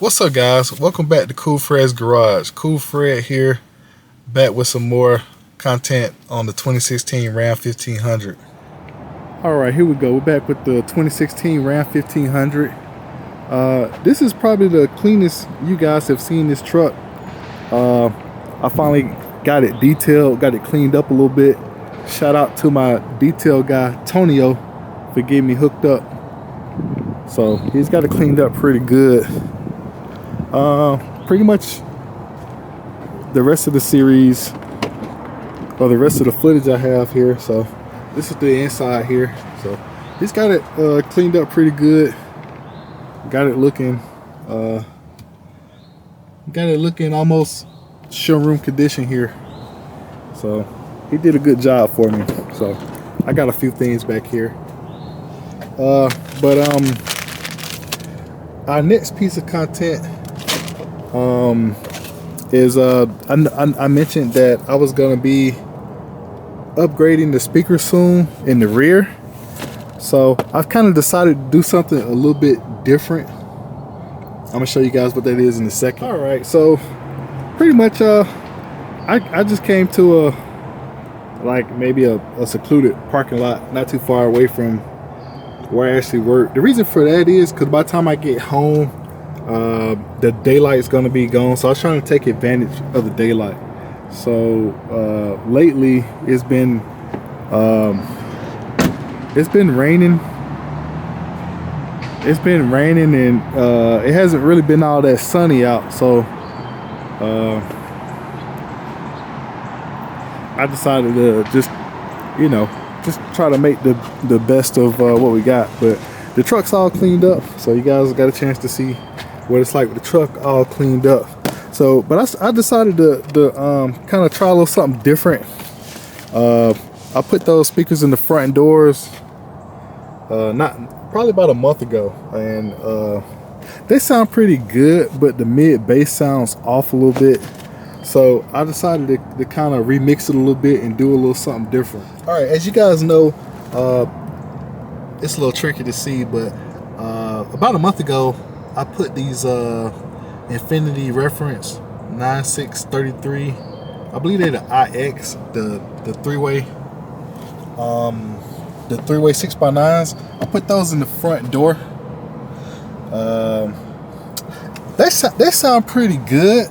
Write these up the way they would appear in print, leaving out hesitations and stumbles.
What's up, guys? Welcome back to Cool Fred's Garage. Cool Fred here, back with some more content on the 2016 Ram 1500. All right, here we go. We're back with the 2016 Ram 1500. This is probably the cleanest you guys have seen this truck. I finally got it detailed, got it cleaned up a little bit. Shout out to my detail guy, Tonio, for getting me hooked up. So he's got it cleaned up pretty good. Pretty much the rest of the series, or the rest of the footage I have here. So this is the inside here. So he's got it cleaned up pretty good. Got it looking almost showroom condition here. So he did a good job for me. So I got a few things back here. Our next piece of content is I mentioned that I was gonna be upgrading the speaker soon in the rear. So I've kind of decided to do something a little bit different. I'm gonna show you guys what that is in a second. All right, so pretty much I just came to maybe a secluded parking lot not too far away from where I actually work. The reason for that is because by the time I get home, the daylight is going to be gone, so I was trying to take advantage of the daylight. So lately it's been raining. It's been raining, and it hasn't really been all that sunny out. So I decided to just try to make the best of what we got. But the truck's all cleaned up, so you guys got a chance to see what it's like with the truck all cleaned up. So, but I decided to kind of try a little something different. I put those speakers in the front doors probably about a month ago, and they sound pretty good, but the mid bass sounds off a little bit. So I decided to kind of remix it a little bit and do a little something different. All right, as you guys know, it's a little tricky to see, but about a month ago, I put these Infinity Reference 9633. I believe they're the IX, the three-way, the 6x9s. I put those in the front door. They sound pretty good,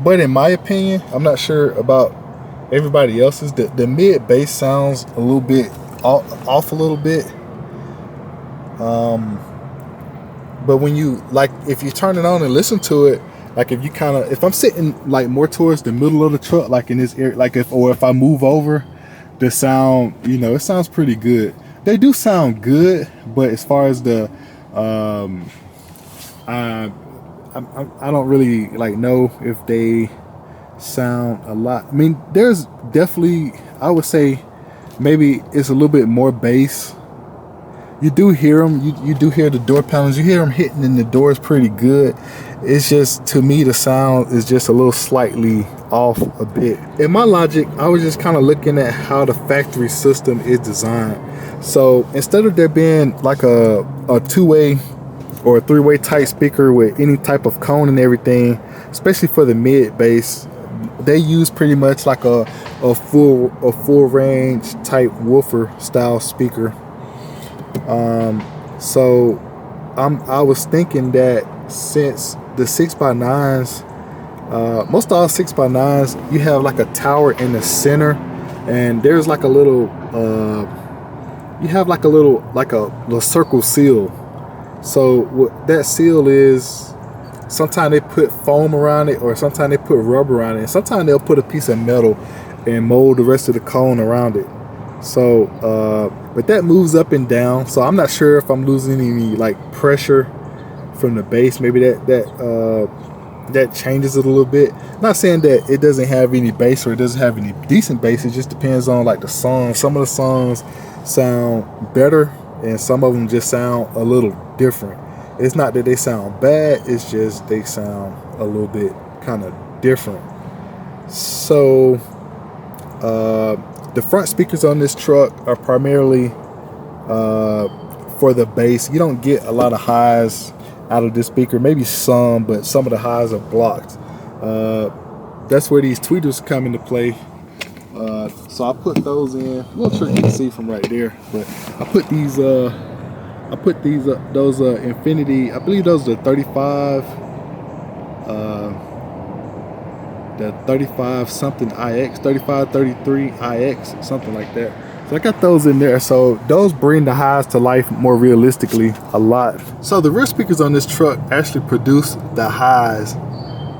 but in my opinion, I'm not sure about everybody else's. The mid bass sounds a little bit off a little bit. But when you if you turn it on and listen to it, if I'm sitting more towards the middle of the truck, like in this area, if I move over, the sound, it sounds pretty good. They do sound good, but as far as the I don't really know if they sound a lot. I mean, there's definitely, I would say maybe it's a little bit more bass. You do hear them. You do hear the door panels. You hear them hitting in the doors pretty good. It's just, to me, the sound is just a little slightly off a bit. In my logic, I was just kind of looking at how the factory system is designed. So instead of there being a two-way or a three-way type speaker with any type of cone and everything, especially for the mid bass, they use pretty much like a full range type woofer style speaker. So I was thinking that since the 6x9s, most all 6x9s, you have a tower in the center, and there's a little circle seal. So what that seal is, sometimes they put foam around it, or sometimes they put rubber around it, and sometimes they'll put a piece of metal and mold the rest of the cone around it. So but that moves up and down, so I'm not sure if I'm losing any pressure from the bass. Maybe that changes it a little bit. Not saying that it doesn't have any bass or it doesn't have any decent bass. It just depends on the song. Some of the songs sound better, and some of them just sound a little different. It's not that they sound bad, it's just they sound a little bit kind of different. So the front speakers on this truck are primarily for the bass. You don't get a lot of highs out of this speaker, maybe some, but some of the highs are blocked. That's where these tweeters come into play. So I put those in. A little tricky to see from right there, but I put these those Infinity, I believe those are the 35 something IX, 3533 IX, something like that. So I got those in there. So those bring the highs to life more realistically a lot. So the rear speakers on this truck actually produce the highs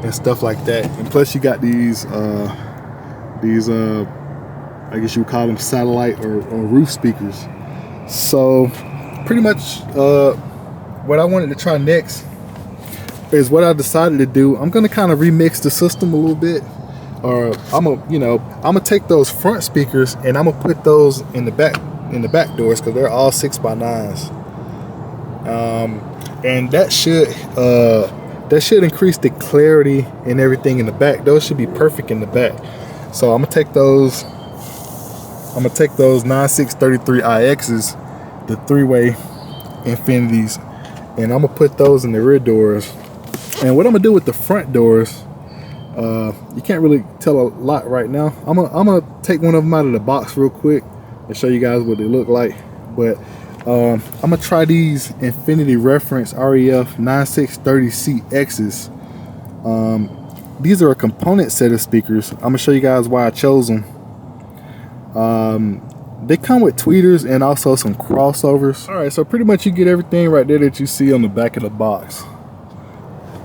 and stuff like that. And plus you got these I guess you would call them satellite or roof speakers. So pretty much what I wanted to try next is what I decided to do. I'm gonna kind of remix the system a little bit, or I'm gonna take those front speakers and I'm gonna put those in the back doors, because they're all 6x9s, and that should increase the clarity and everything in the back. Those should be perfect in the back. So I'm gonna take those 9633 IXs, the 3-way Infinities, and I'm gonna put those in the rear doors. And what I'm gonna do with the front doors, you can't really tell a lot right now. I'm gonna take one of them out of the box real quick and show you guys what they look like. But I'm gonna try these Infinity Reference REF 9630CXs. These are a component set of speakers. I'm gonna show you guys why I chose them. They come with tweeters and also some crossovers. All right, so pretty much you get everything right there that you see on the back of the box.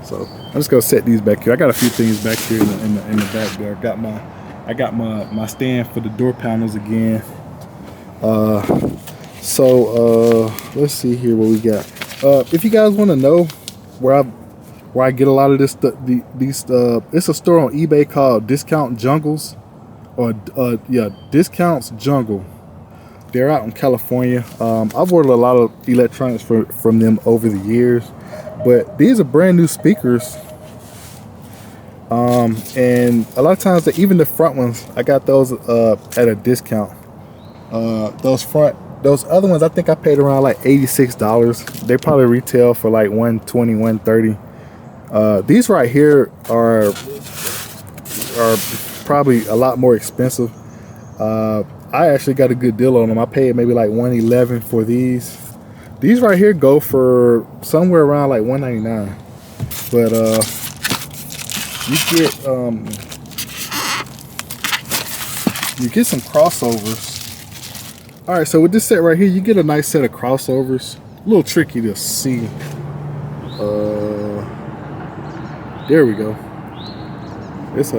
So I'm just gonna set these back here. I got a few things back here in the back there. I got my stand for the door panels again. Let's see here what we got. If you guys want to know where I get a lot of this stuff, it's a store on eBay called Discount Jungles, or Discounts Jungle. They're out in California. I've ordered a lot of electronics from them over the years, but these are brand new speakers. And a lot of times, even the front ones, I got those at a discount. Those other ones, I think I paid around like $86. They probably retail for like $120, $130. These right here are probably a lot more expensive. I actually got a good deal on them. I paid maybe like $111 for these. These right here go for somewhere around like $199. But you get some crossovers. All right, so with this set right here, you get a nice set of crossovers. A little tricky to see. There we go. It's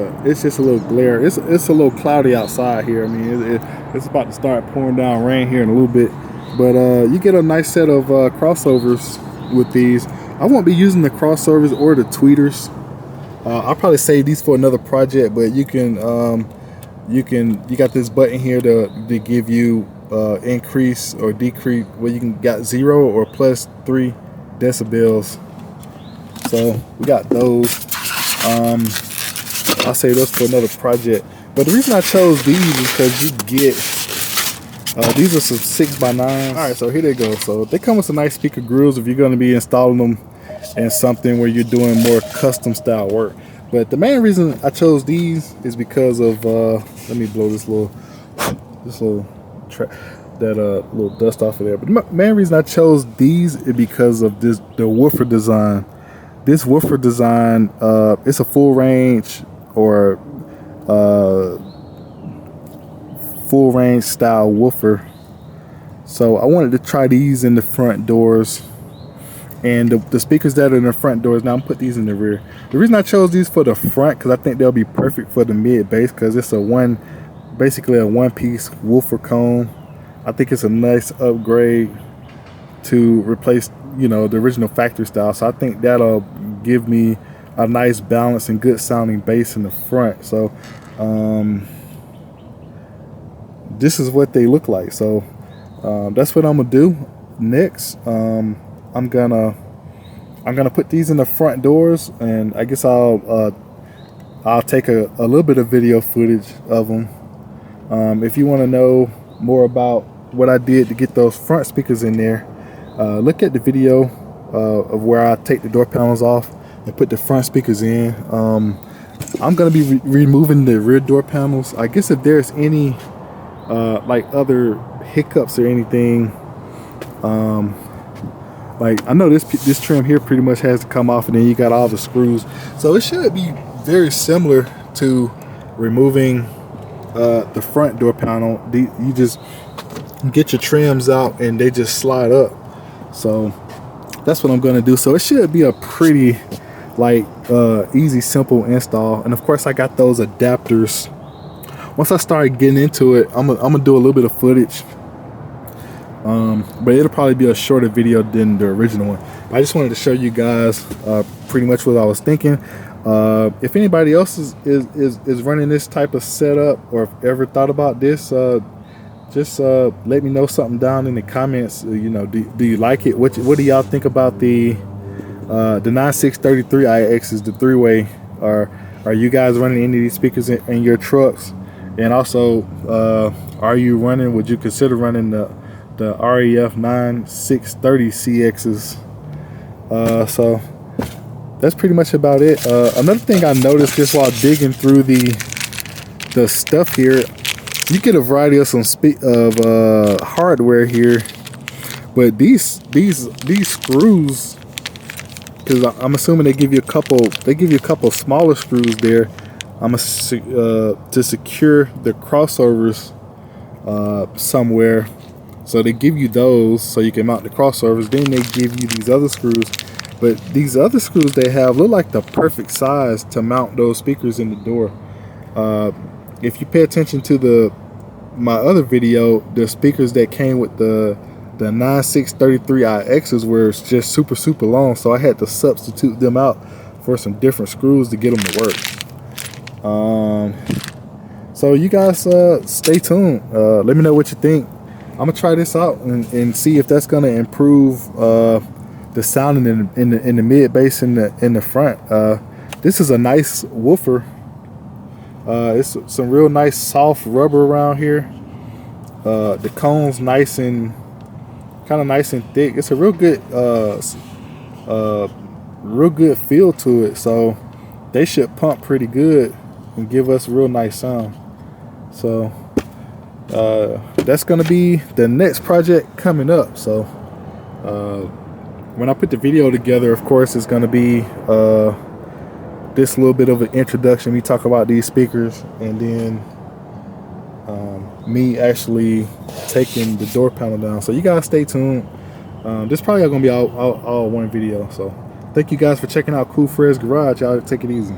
just a little glare. It's a little cloudy outside here. I mean, it's about to start pouring down rain here in a little bit. But you get a nice set of crossovers with these. I won't be using the crossovers or the tweeters. I'll probably save these for another project. But you got this button here to give you increase or decrease, where you can got 0 or +3 decibels. So we got those. I'll save those for another project. But the reason I chose these is because you get these are some 6x9s. All right, so here they go. So they come with some nice speaker grills if you're going to be installing them in something where you're doing more custom style work. But the main reason I chose these is because of let me blow this little dust off of there. But the main reason I chose these is because of the woofer design. This woofer design, it's a full range or full range style woofer. So I wanted to try these in the front doors, and the speakers that are in the front doors. Now I'm put these in the rear. The reason I chose these for the front, because I think they'll be perfect for the mid bass, because it's basically a one-piece woofer cone. I think it's a nice upgrade to replace, the original factory style. So I think that'll give me a nice balance and good sounding bass in the front. So this is what they look like. So that's what I'm gonna do next. I'm gonna put these in the front doors, and I guess I'll take a little bit of video footage of them. If you want to know more about what I did to get those front speakers in there, look at the video of where I take the door panels off and put the front speakers in. I'm gonna be removing the rear door panels. I guess if there's any like other hiccups or anything, like I know this trim here pretty much has to come off, and then you got all the screws, so it should be very similar to removing the front door panel. You just get your trims out and they just slide up. So that's what I'm gonna do. So it should be a pretty like easy, simple install. And of course I got those adapters. Once I start getting into it, I'm gonna do a little bit of footage, but it'll probably be a shorter video than the original one. I just wanted to show you guys pretty much what I was thinking. If anybody else is running this type of setup, or if ever thought about this, just let me know something down in the comments. You know, do you like it? What do y'all think about the 9633IXs, the 3-way? Are you guys running any of these speakers in your trucks? And also, are you running? Would you consider running the REF 9630CXs? So that's pretty much about it. Another thing I noticed just while digging through the stuff here, you get a variety of hardware here, but these screws, because I'm assuming they give you a couple smaller screws there. To secure the crossovers somewhere. So they give you those so you can mount the crossovers. Then they give you these other screws. But these other screws they have look like the perfect size to mount those speakers in the door. If you pay attention to my other video, the speakers that came with the 9633IXs were just super long. So I had to substitute them out for some different screws to get them to work. So you guys stay tuned. Let me know what you think. I'm gonna try this out and see if that's gonna improve the sound in the mid bass in the front. This is a nice woofer. It's some real nice soft rubber around here. The cone's nice and kind of nice and thick. It's a real good feel to it. So they should pump pretty good and give us a real nice sound. So that's gonna be the next project coming up. So when I put the video together, of course it's gonna be this little bit of an introduction. We talk about these speakers, and then me actually taking the door panel down. So you guys stay tuned. This probably gonna be all one video. So thank you guys for checking out Cool Fred's Garage. Y'all take it easy.